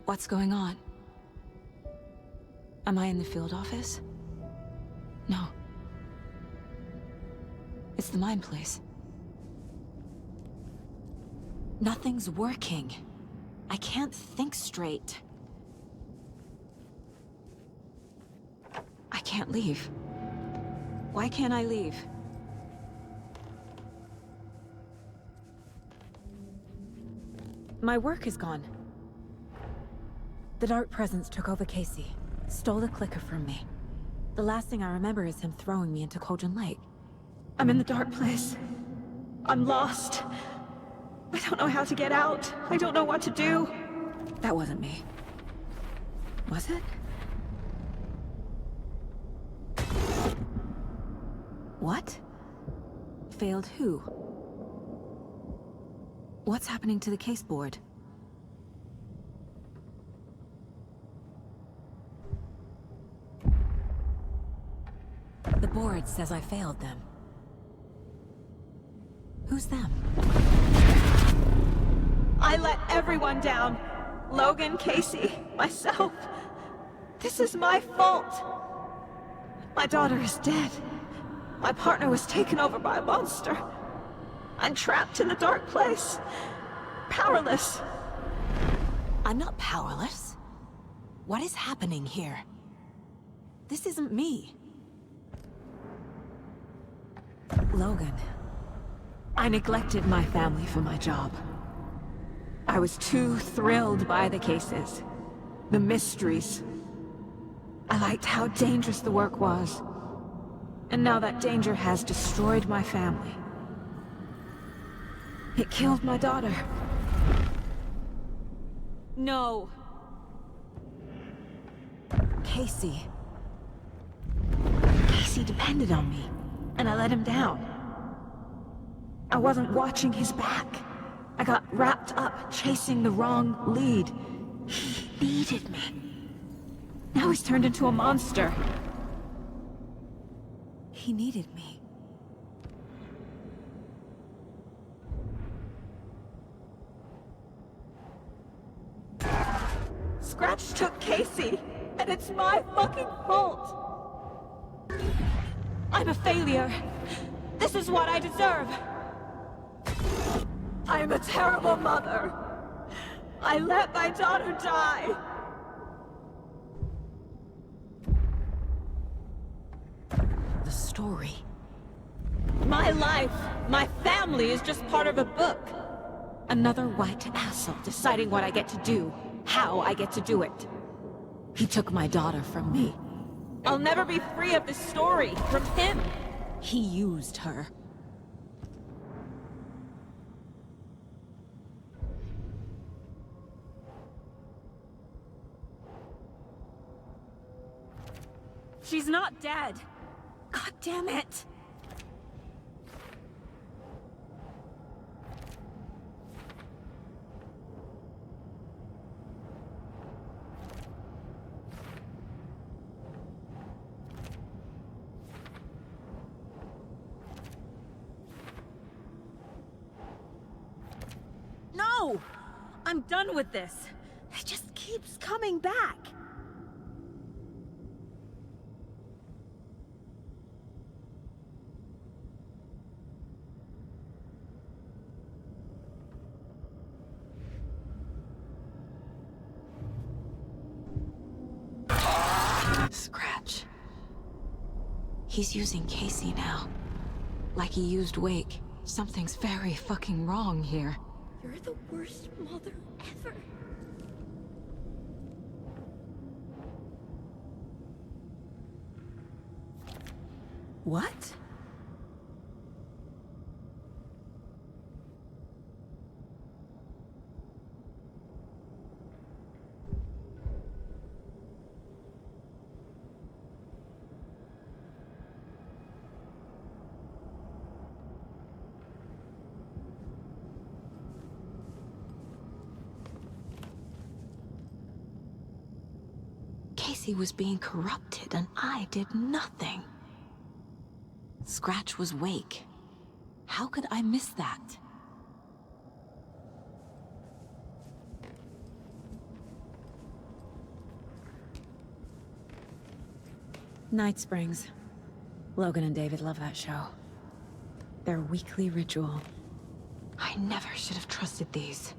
What's going on? Am I in the field office? No. It's the mine place. Nothing's working. I can't think straight. I can't leave. Why can't I leave? My work is gone. The dark presence took over Casey, stole the clicker from me. The last thing I remember is him throwing me into Cauldron Lake. I'm in the dark place. I'm lost. I don't know how to get out. I don't know what to do. That wasn't me. Was it? What? Failed who? What's happening to the case board? The board says I failed them. Who's them? I let everyone down. Logan, Casey, myself. This is my fault. My daughter is dead. My partner was taken over by a monster. I'm trapped in the dark place. Powerless. I'm not powerless. What is happening here? This isn't me. Logan. I neglected my family for my job. I was too thrilled by the cases, the mysteries. I liked how dangerous the work was. And now that danger has destroyed my family. It killed my daughter. No. Casey. Casey depended on me, and I let him down. I wasn't watching his back. I got wrapped up chasing the wrong lead. He needed me. Now he's turned into a monster. He needed me. Scratch took Casey, and it's my fucking fault. I'm a failure. This is what I deserve. I'm a terrible mother. I let my daughter die. The story. My life, my family is just part of a book. Another white asshole deciding what I get to do, how I get to do it. He took my daughter from me. I'll never be free of this story from him. He used her. She's not dead. God damn it. No! I'm done with this. It just keeps coming back. Scratch. He's using Casey now. Like he used Wake. Something's very fucking wrong here. You're the worst mother ever. What? Casey was being corrupted, and I did nothing. Scratch was Wake. How could I miss that? Night Springs. Logan and David love that show. Their weekly ritual. I never should have trusted these.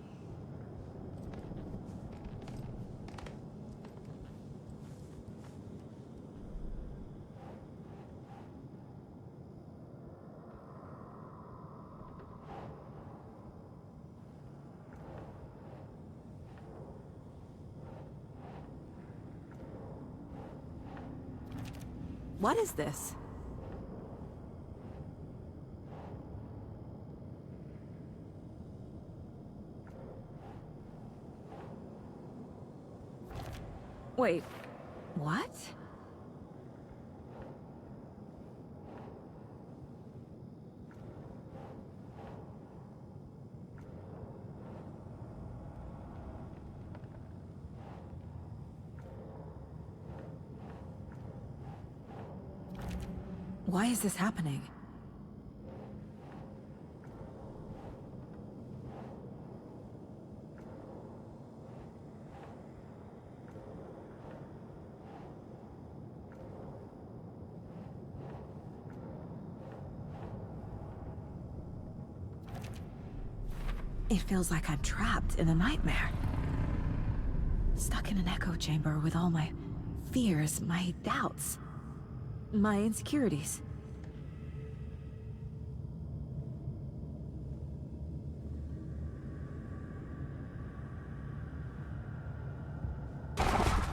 What is this? Wait, what? Why is this happening? It feels like I'm trapped in a nightmare. Stuck in an echo chamber with all my fears, my doubts, my insecurities.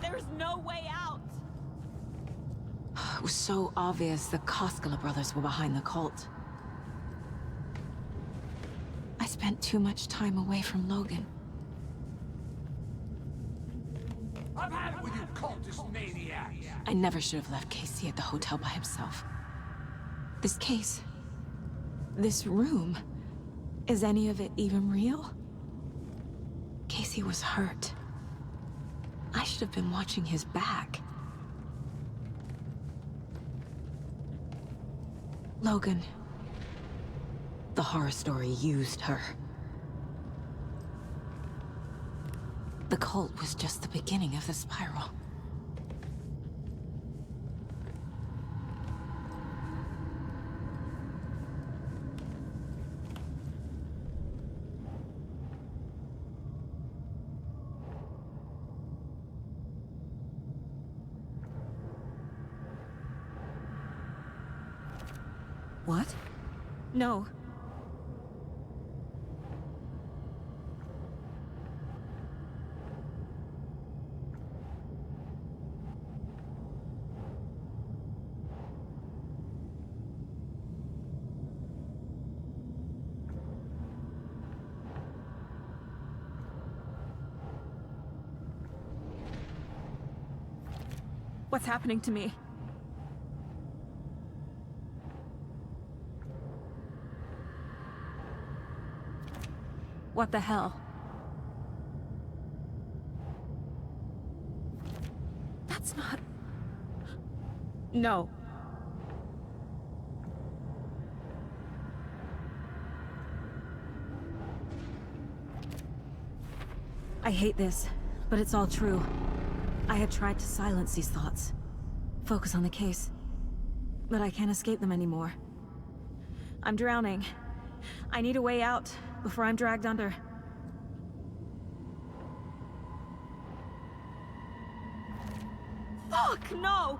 There's no way out! It was so obvious the Koskela brothers were behind the cult. I spent too much time away from Logan. I've had it with you cultist maniacs! I never should have left Casey at the hotel by himself. This case... this room... is any of it even real? Casey was hurt. I should have been watching his back. Logan... the horror story used her. The cult was just the beginning of the spiral. What? No. What's happening to me? What the hell? That's not... No. I hate this, but it's all true. I had tried to silence these thoughts. Focus on the case. But I can't escape them anymore. I'm drowning. I need a way out before I'm dragged under. Fuck, no!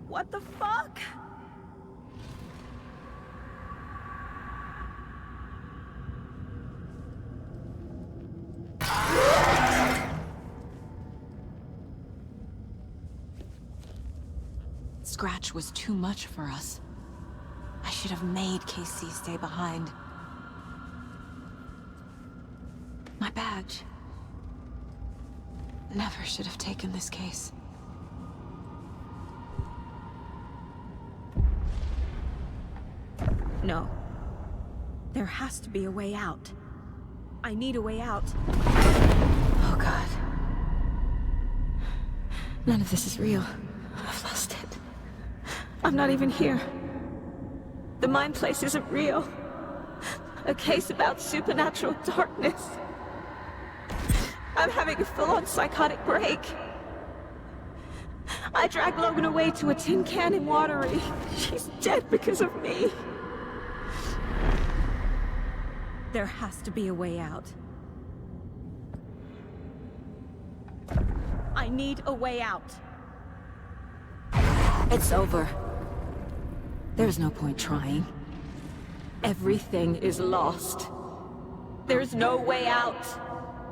What the fuck? Scratch was too much for us. I should have made Casey stay behind. My badge. Never should have taken this case. No. There has to be a way out. I need a way out. Oh God. None of this is real. I've lost it. I'm not even here. The mind place isn't real. A case about supernatural darkness. I'm I'm having a full-on psychotic break. I dragged Logan away to a tin can in Watery. She's dead because of me. There has to be a way out. I need a way out. It's over. There's no point trying. Everything is lost. There's no way out.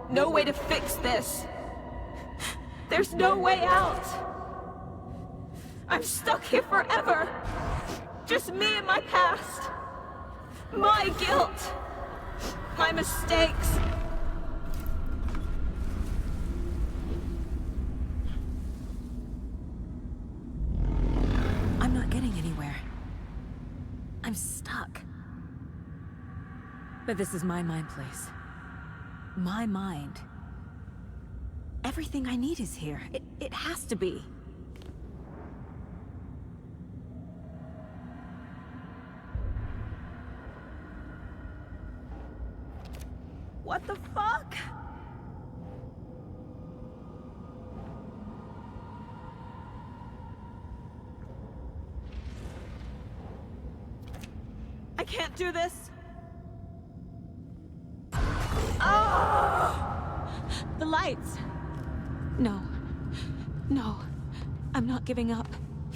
No way to fix this. There's no way out. I'm stuck here forever. Just me and my past. My guilt. My mistakes. I'm not getting anywhere. I'm stuck. But this is my mind place. My mind. Everything I need is here. It has to be. What the fuck? I can't do this. Oh! The lights! No. No. I'm not giving up.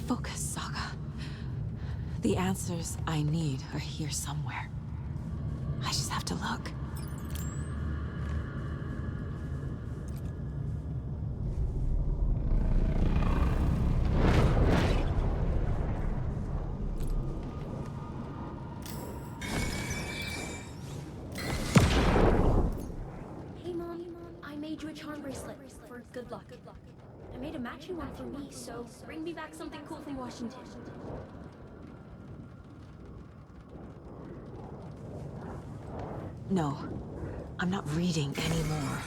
Focus, Saga. The answers I need are here somewhere. I just have to look. Good luck. I made a matching one for me, so bring me back something cool from Washington. No. I'm not reading anymore.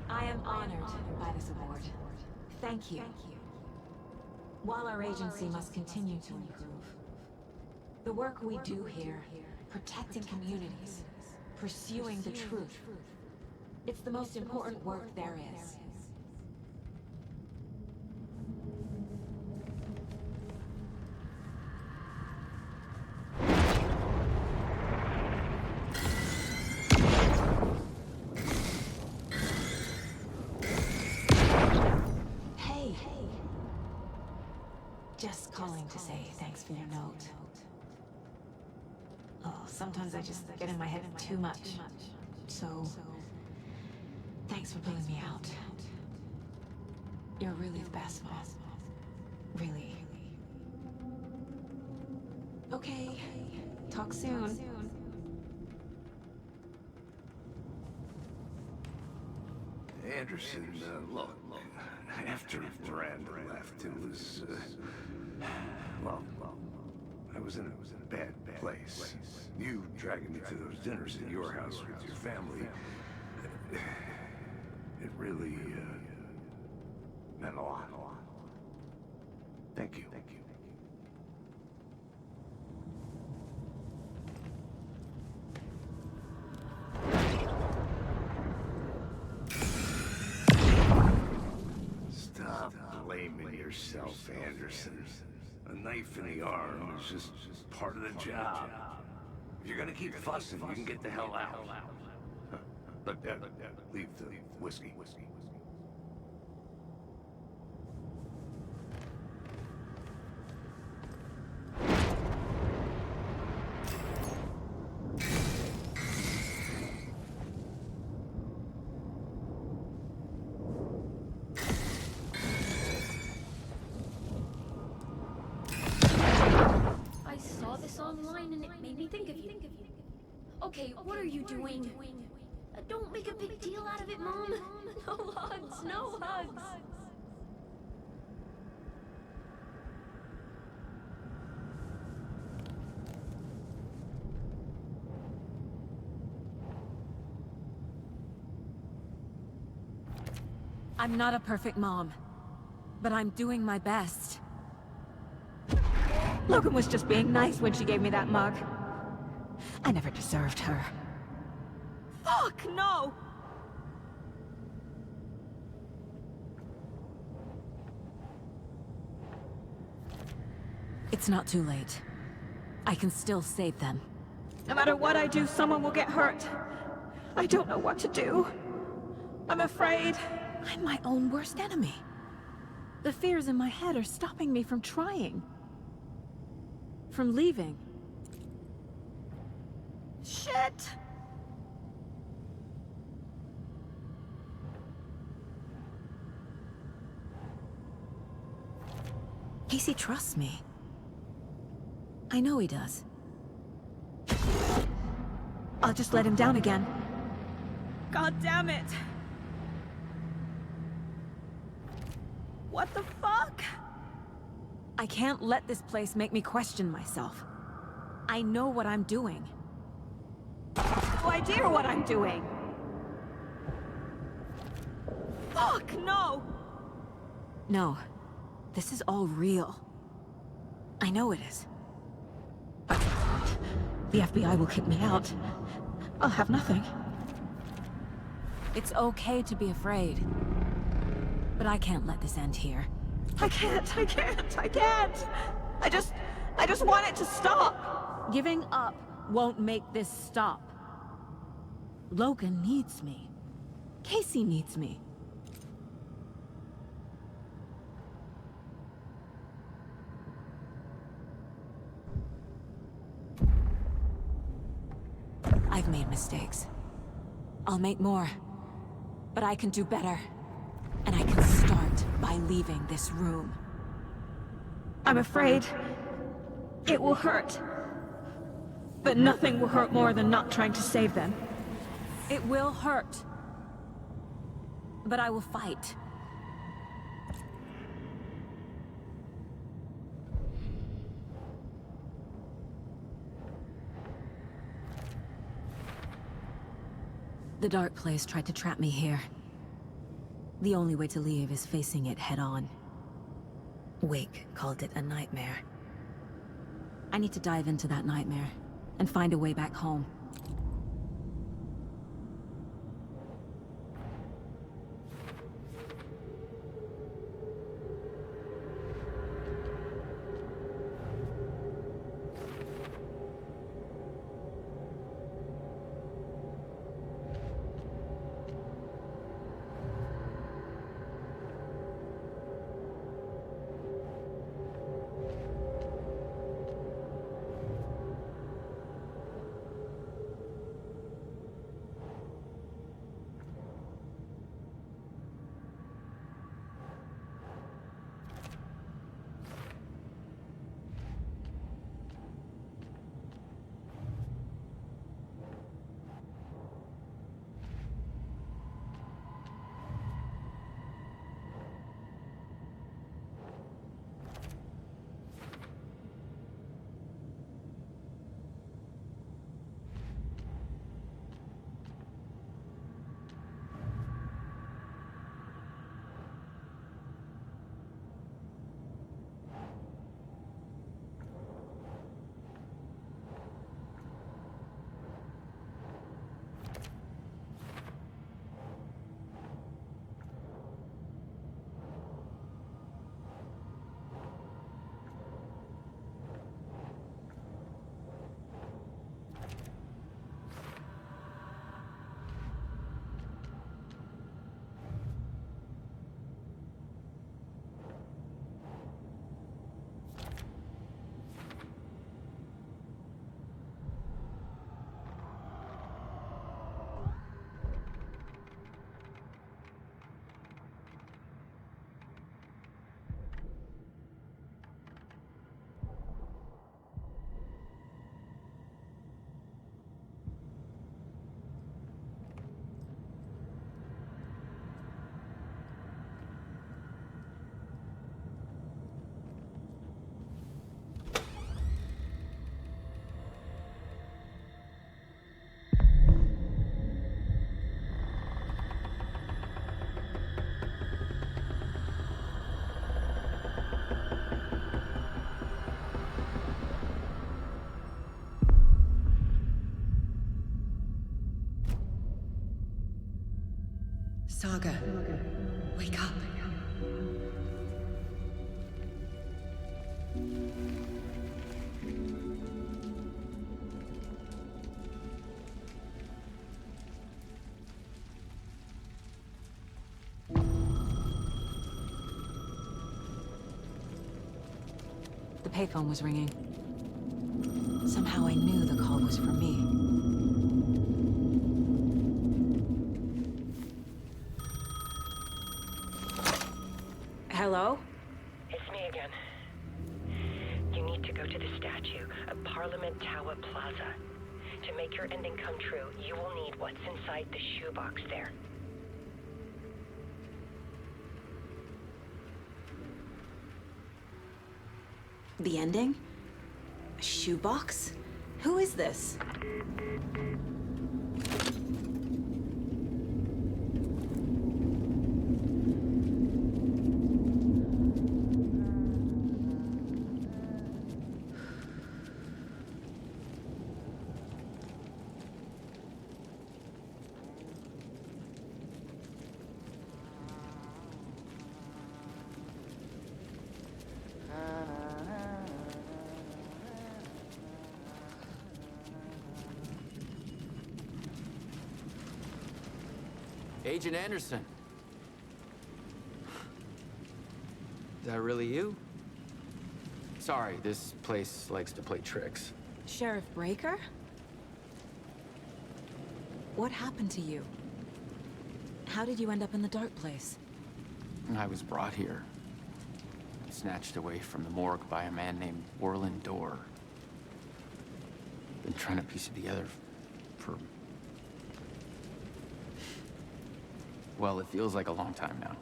I am honored by this award. Thank you. While our agency must continue to improve, the work we do here, protecting communities, pursuing the truth, it's the most important work there is. Hey. Just calling to say thanks for your note. Oh, sometimes I just get in my head too much. So... thanks for pulling me out. You're really the best, Mom. Really. Okay. Talk soon. Anderson, look, after Miranda left, it was, well, I was in a bad place. You dragging me to those dinners at your house with your family, it really, meant a lot. Thank you. Stop blaming yourself, Anderson. A knife in the arm is just part of the job. If you're gonna keep fussing, you can get the hell out. Look, leave the whiskey. I saw this online and it made me think of you. Okay, what are you doing? Don't make a big deal out of it, Mom. No hugs, no hugs. I'm not a perfect mom, but I'm doing my best. Logan was just being nice when she gave me that mug. I never deserved her. Fuck, no! It's not too late. I can still save them. No matter what I do, someone will get hurt. I don't know what to do. I'm afraid. I'm my own worst enemy. The fears in my head are stopping me from trying. From leaving. Shit! Casey trusts me. I know he does. I'll just let him down again. God damn it! What the fuck? I can't let this place make me question myself. I know what I'm doing. No idea what I'm doing. Fuck, no! No. This is all real. I know it is. The FBI will kick me out. I'll have nothing. It's okay to be afraid. But I can't let this end here. I can't. I just want it to stop. Giving up won't make this stop. Logan needs me. Casey needs me. I've made mistakes. I'll make more. But I can do better. And I can start by leaving this room. I'm afraid it will hurt. But nothing will hurt more than not trying to save them. It will hurt. But I will fight. The dark place tried to trap me here. The only way to leave is facing it head-on. Wake called it a nightmare. I need to dive into that nightmare and find a way back home. Saga, wake up. The payphone was ringing. Somehow I knew the call was for me. Hello? It's me again. You need to go to the statue of Parliament Tower Plaza. To make your ending come true, you will need what's inside the shoebox there. The ending? A shoebox? Who is this? Agent Anderson. Is that really you? Sorry, this place likes to play tricks. Sheriff Breaker? What happened to you? How did you end up in the dark place? I was brought here. Snatched away from the morgue by a man named Warland Dorr. Been trying to piece it together for... well, it feels like a long time now.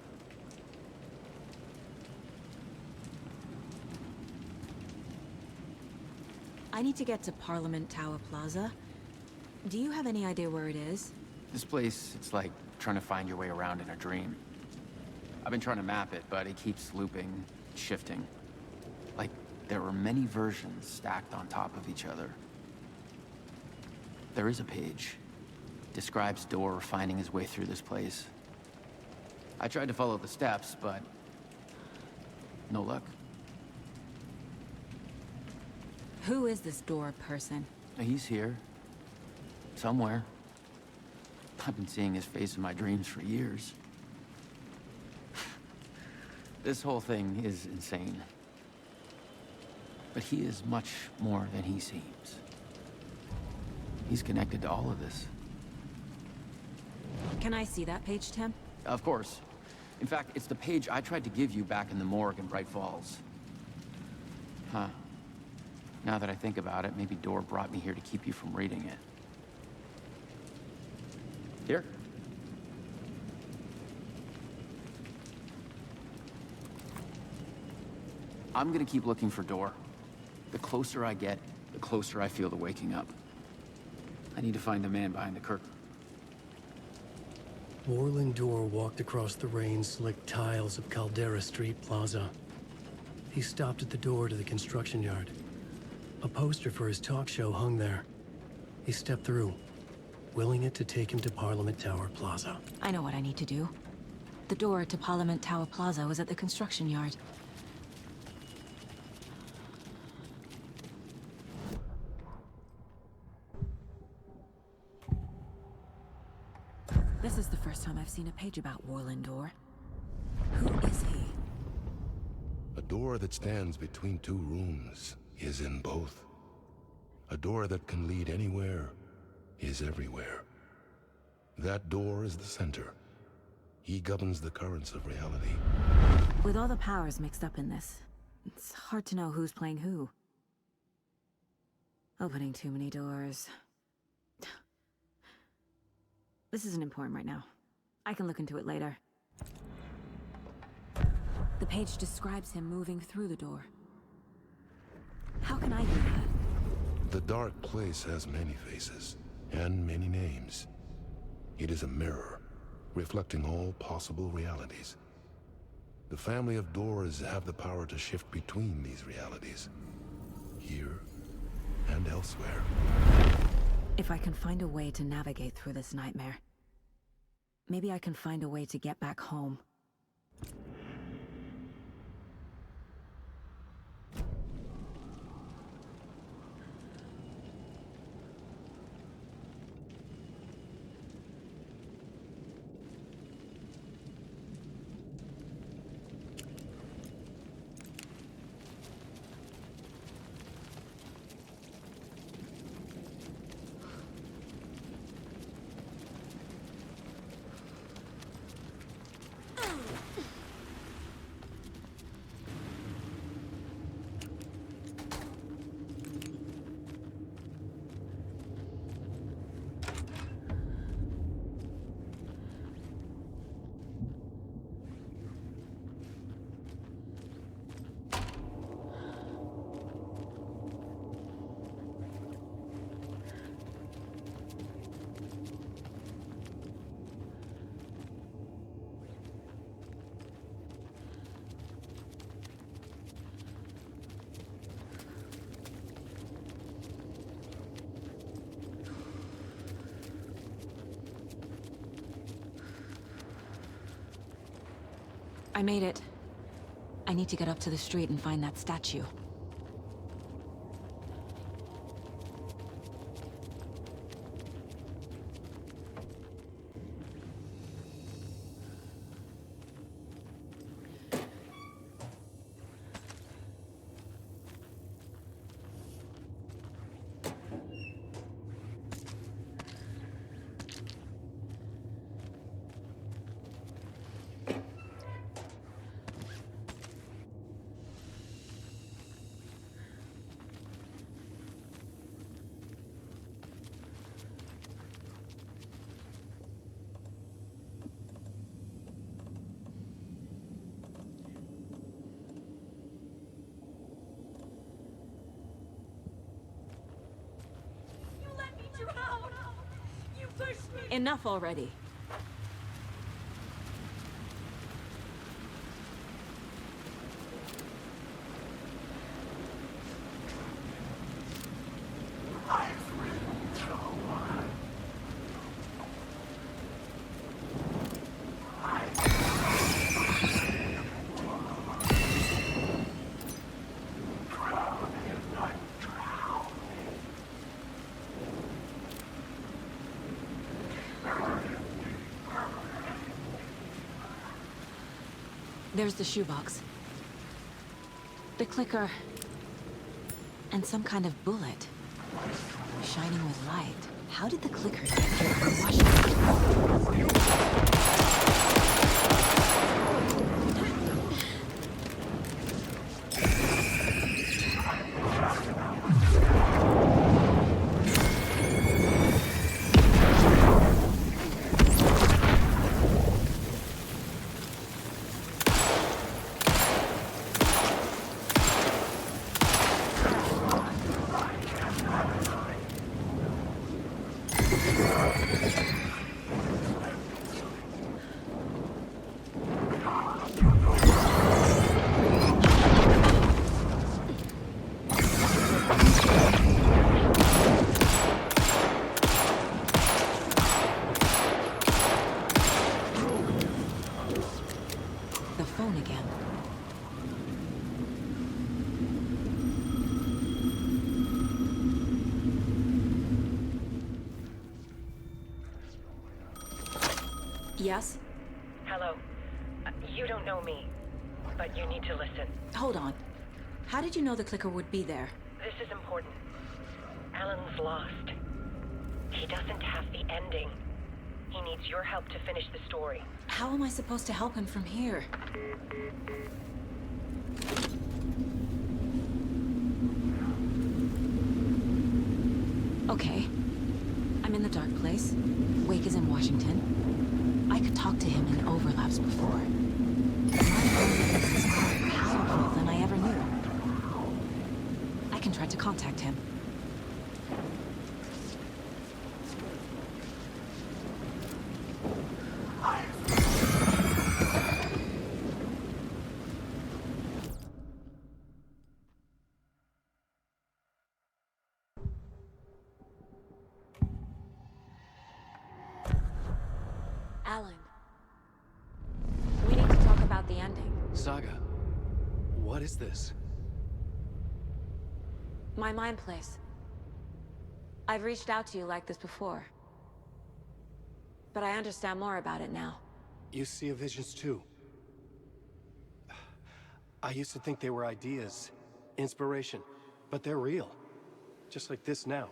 I need to get to Parliament Tower Plaza. Do you have any idea where it is? This place, it's like trying to find your way around in a dream. I've been trying to map it, but it keeps looping, shifting. Like there are many versions stacked on top of each other. There is a page. Describes Dorr finding his way through this place. I tried to follow the steps, but no luck. Who is this Dorr person? He's here. Somewhere. I've been seeing his face in my dreams for years. This whole thing is insane. But he is much more than he seems. He's connected to all of this. Can I see that page, Tim? Of course. In fact, it's the page I tried to give you back in the morgue in Bright Falls. Huh. Now that I think about it, maybe Dorr brought me here to keep you from reading it. Here. I'm gonna keep looking for Dorr. The closer I get, the closer I feel to waking up. I need to find the man behind the curtain. Warland Dorr walked across the rain-slicked tiles of Caldera Street Plaza. He stopped at the door to the construction yard. A poster for his talk show hung there. He stepped through, willing it to take him to Parliament Tower Plaza. I know what I need to do. The door to Parliament Tower Plaza was at the construction yard. This is the first time I've seen a page about Warland Dorr. Who is he? A door that stands between two rooms is in both. A door that can lead anywhere is everywhere. That door is the center. He governs the currents of reality. With all the powers mixed up in this, it's hard to know who's playing who. Opening too many doors. This isn't important right now. I can look into it later. The page describes him moving through the door. How can I do that? The dark place has many faces and many names. It is a mirror, reflecting all possible realities. The family of Doors have the power to shift between these realities, here and elsewhere. If I can find a way to navigate through this nightmare, maybe I can find a way to get back home. made it. I need to get up to the street and find that statue. Enough already. There's the shoebox. The clicker. And some kind of bullet. Shining with light. How did the clicker get here from Washington? Yes? Hello. You don't know me, but you need to listen. Hold on. How did you know the clicker would be there? This is important. Alan's lost. He doesn't have the ending. He needs your help to finish the story. How am I supposed to help him from here? Okay. I'm in the dark place. Wake is in Washington. I could talk to him in overlaps before. My mind is more powerful than I ever knew. I can try to contact him. Alan, we need to talk about the ending. Saga, what is this? My mind place. I've reached out to you like this before. But I understand more about it now. You see visions too. I used to think they were ideas, inspiration, but they're real. Just like this now.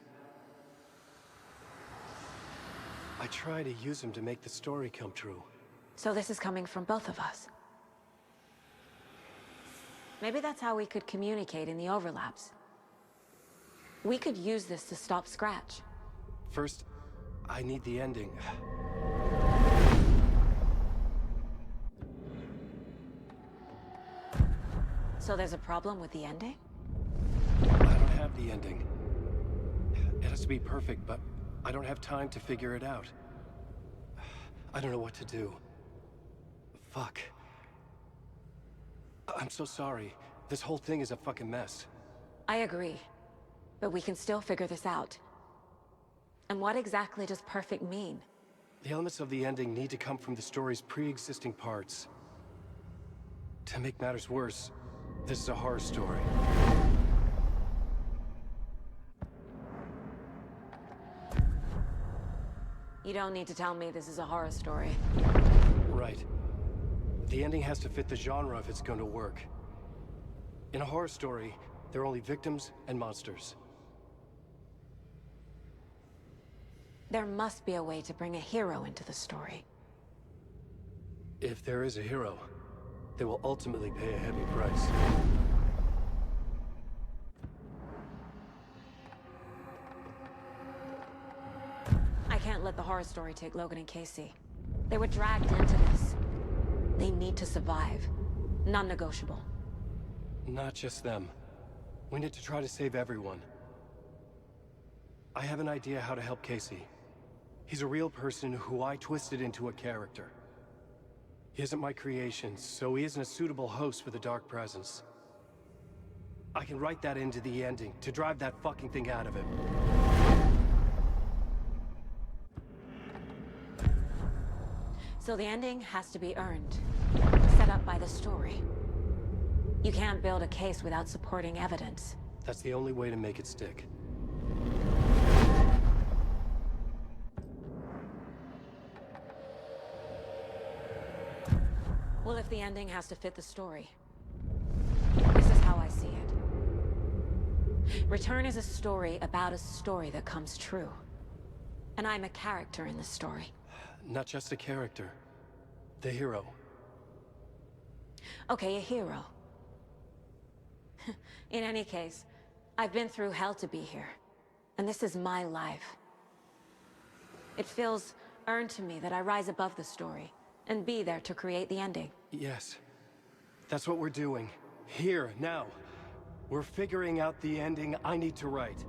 I try to use them to make the story come true. So this is coming from both of us. Maybe that's how we could communicate in the overlaps. We could use this to stop Scratch. First, I need the ending. So there's a problem with the ending? I don't have the ending. It has to be perfect, but I don't have time to figure it out. I don't know what to do. Fuck. I'm so sorry. This whole thing is a fucking mess. I agree. But we can still figure this out. And what exactly does perfect mean? The elements of the ending need to come from the story's pre-existing parts. To make matters worse, this is a horror story. You don't need to tell me this is a horror story. Right. The ending has to fit the genre if it's going to work. In a horror story, there are only victims and monsters. There must be a way to bring a hero into the story. If there is a hero, they will ultimately pay a heavy price. I can't let the horror story take Logan and Casey. They were dragged into this. They need to survive. Non-negotiable. Not just them. We need to try to save everyone. I have an idea how to help Casey. He's a real person who I twisted into a character. He isn't my creation, so he isn't a suitable host for the Dark Presence. I can write that into the ending to drive that fucking thing out of him. So the ending has to be earned. Set up by the story. You can't build a case without supporting evidence. That's the only way to make it stick. Well, if the ending has to fit the story, this is how I see it. Return is a story about a story that comes true. And I'm a character in the story. Not just a character. The hero. Okay, a hero. In any case, I've been through hell to be here. And this is my life. It feels earned to me that I rise above the story and be there to create the ending. Yes. That's what we're doing. Here, now. We're figuring out the ending I need to write.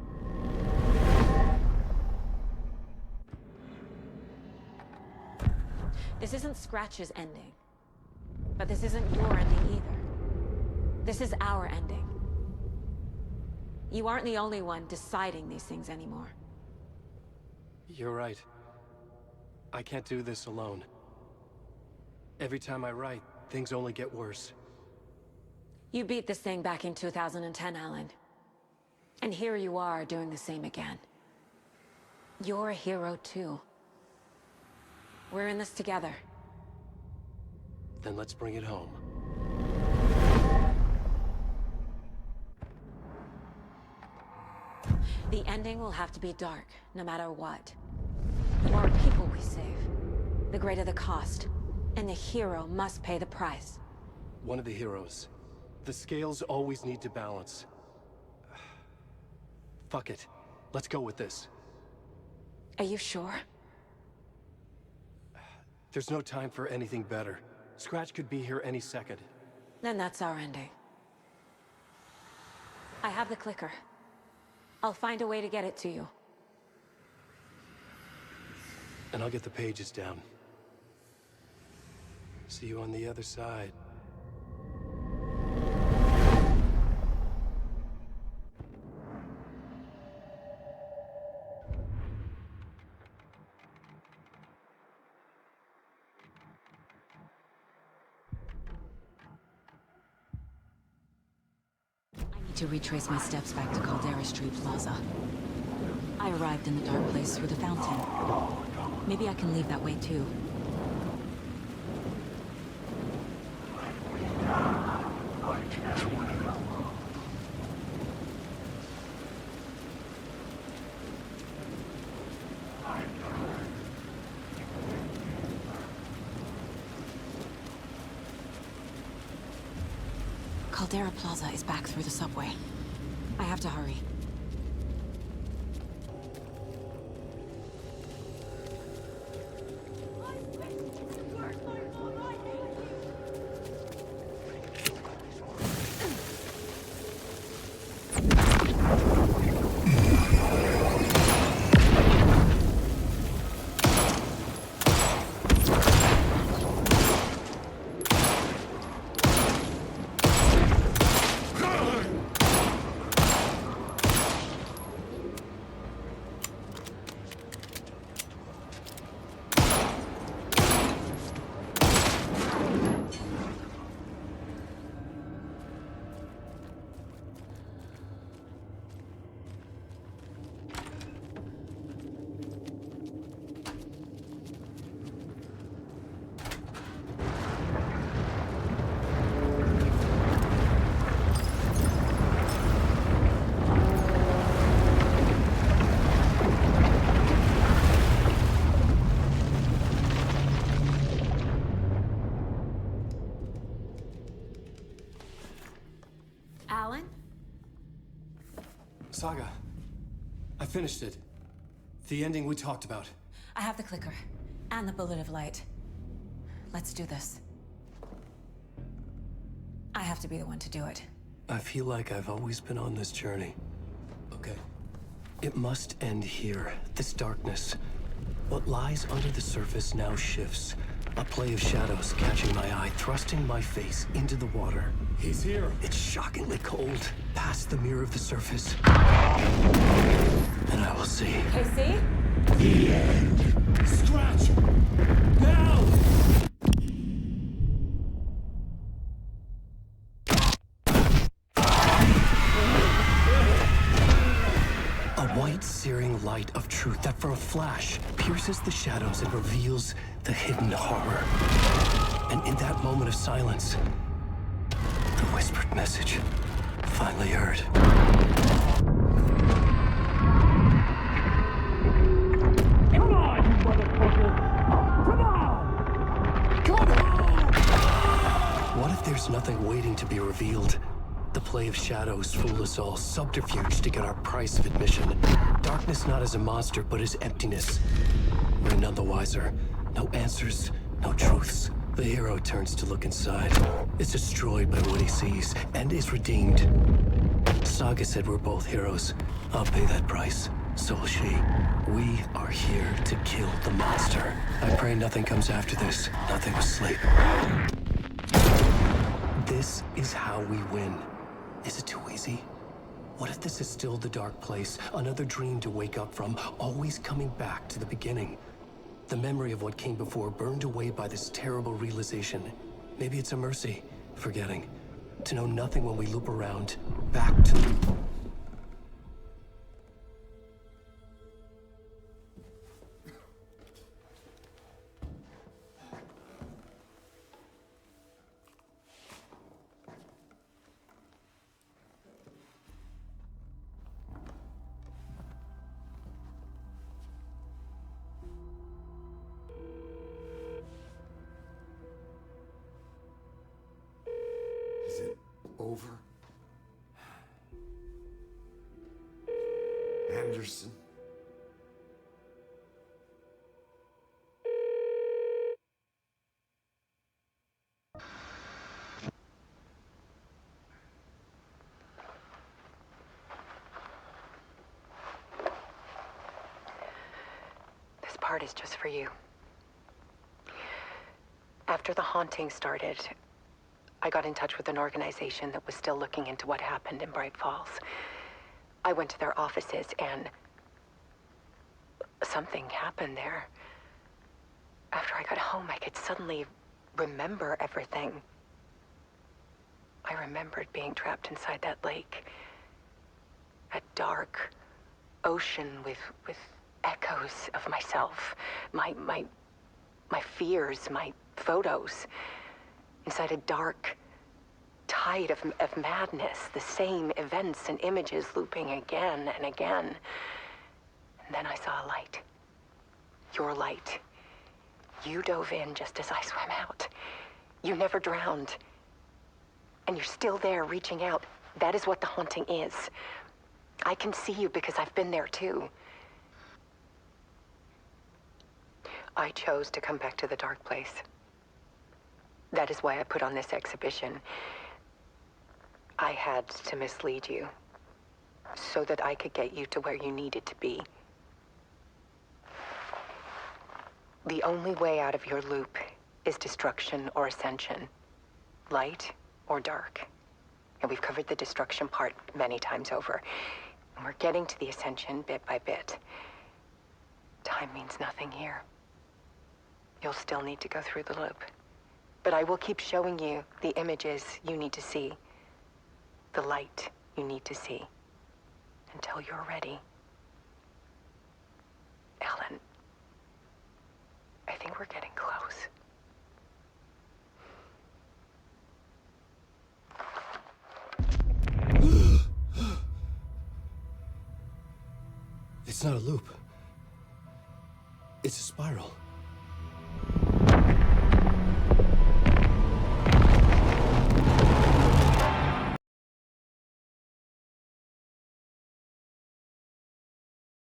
This isn't Scratch's ending. But this isn't your ending either. This is our ending. You aren't the only one deciding these things anymore. You're right. I can't do this alone. Every time I write, things only get worse. You beat this thing back in 2010, Alan. And here you are doing the same again. You're a hero too. We're in this together. Then let's bring it home. The ending will have to be dark, no matter what. The more people we save, the greater the cost. And the hero must pay the price. One of the heroes. The scales always need to balance. Fuck it. Let's go with this. Are you sure? There's no time for anything better. Scratch could be here any second. Then that's our ending. I have the clicker. I'll find a way to get it to you. And I'll get the pages down. See you on the other side. I need to retrace my steps back to Caldera Street Plaza. I arrived in the dark place through the fountain. Maybe I can leave that way too. Caldera Plaza is back through the subway. I have to hurry. Alan? Saga, I finished it. The ending we talked about. I have the clicker. And the bullet of light. Let's do this. I have to be the one to do it. I feel like I've always been on this journey. Okay. It must end here. This darkness. What lies under the surface now shifts. A play of shadows catching my eye, thrusting my face into the water. He's here. It's shockingly cold. Past the mirror of the surface. And I will see. Casey? The end. Scratch! Now! A white, searing light of truth that for a flash pierces the shadows and reveals the hidden horror. And in that moment of silence, the whispered message finally heard. Come on, you motherfucker! Come on! Come on! What if there's nothing waiting to be revealed? The play of shadows fool us all, subterfuge to get our price of admission. Darkness not as a monster, but as emptiness. We're none the wiser. No answers, no truths. The hero turns to look inside. Is destroyed by what he sees, and is redeemed. Saga said we're both heroes. I'll pay that price. So will she. We are here to kill the monster. I pray nothing comes after this. Nothing but sleep. This is how we win. Is it too easy? What if this is still the dark place? Another dream to wake up from, always coming back to the beginning. The memory of what came before burned away by this terrible realization. Maybe it's a mercy, forgetting. To know nothing when we loop around, back to... Is it over? Anderson? This part is just for you. After the haunting started, I got in touch with an organization that was still looking into what happened in Bright Falls. I went to their offices and something happened there. After I got home, I could suddenly remember everything. I remembered being trapped inside that lake. A dark ocean with echoes of myself, my fears, my photos. Inside a dark tide of madness, the same events and images looping again and again. And then I saw a light. Your light. You dove in just as I swam out. You never drowned. And you're still there reaching out. That is what the haunting is. I can see you because I've been there too. I chose to come back to the dark place. That is why I put on this exhibition. I had to mislead you, so that I could get you to where you needed to be. The only way out of your loop is destruction or ascension, light or dark. And we've covered the destruction part many times over. And we're getting to the ascension bit by bit. Time means nothing here. You'll still need to go through the loop. But I will keep showing you the images you need to see, the light you need to see, until you're ready. Alan, I think we're getting close. It's not a loop. It's a spiral.